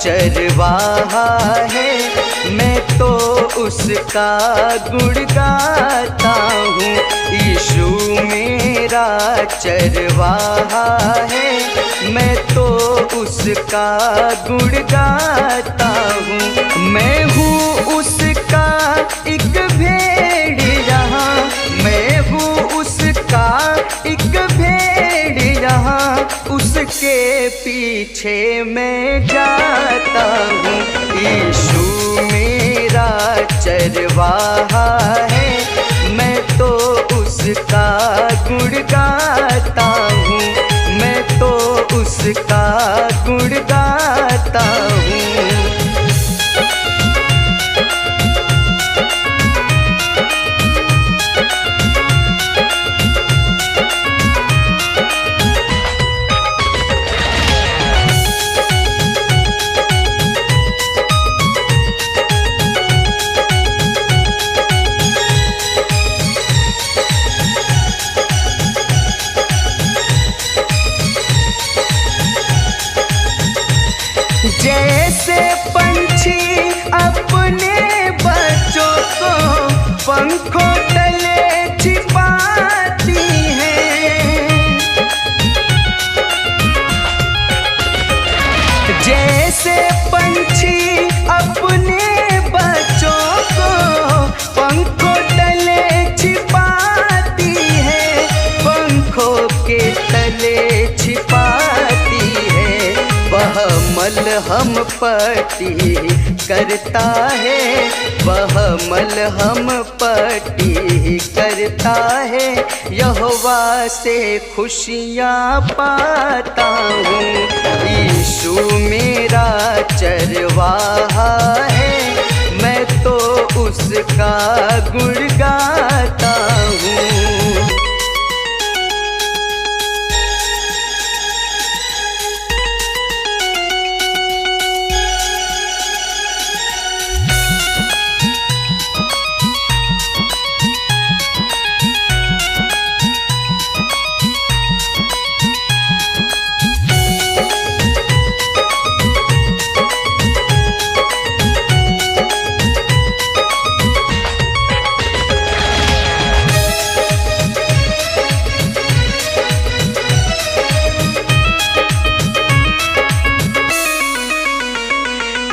चरवाहा है, मैं तो उसका गुण गाता हूँ। यीशु मेरा चरवाहा है, मैं तो उसका गुण गाता हूँ। मैं हूँ उसका एक भेड़ यहाँ, मैं हूँ उसका एक भेड़ यहाँ, उसके पीछे मैं जाता हूँ। यीशु मेरा चरवाहा है, मैं तो उसका गुण गाता हूँ, मैं तो उसका गुण गाता हूँ। जैसे पंछी अपने बच्चों को पंखों तले छिपाती हैं, जैसे पंछी अपने बच्चों को पंखों तले छिपाती है, पंखों के तले छिपाती है, वह मलहम पट्टी करता है, वह मलहम पट्टी करता है, यहोवा से खुशियाँ पाता हूँ। यीशु मेरा चरवाहा है, मैं तो उसका गुण गाता हूँ।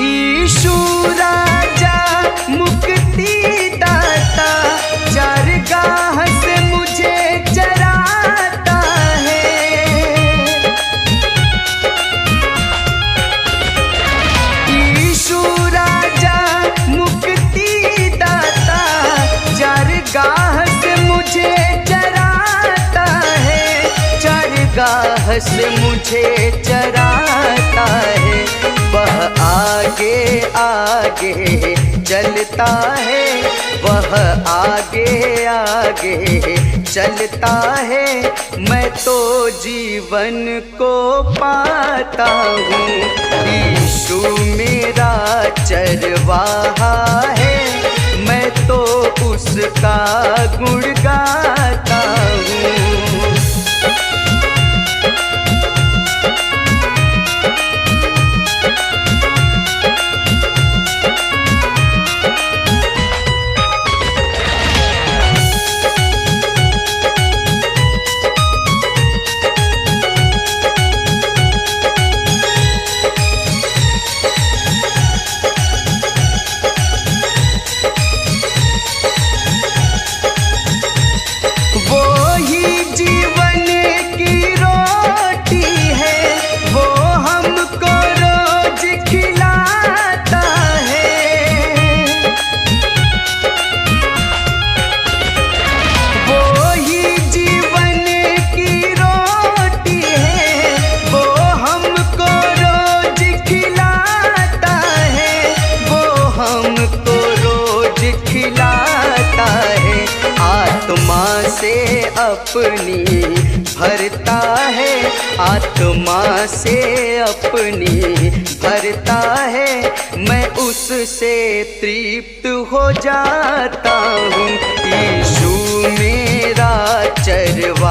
यीशु राजा मुक्ति दाता, चरगाह से मुझे चराता है। यीशु राजा मुक्ति दाता, चरगाह से मुझे चराता है, चरगाह से मुझे चराता है। वह आगे आगे चलता है, वह आगे आगे चलता है, मैं तो जीवन को पाता हूँ। यीशु मेरा चरवाहा है, मैं तो उसका गुण गाता हूँ। अपनी भरता है, आत्मा से अपनी भरता है, मैं उससे तृप्त हो जाता हूँ। यीशु मेरा चरवाहा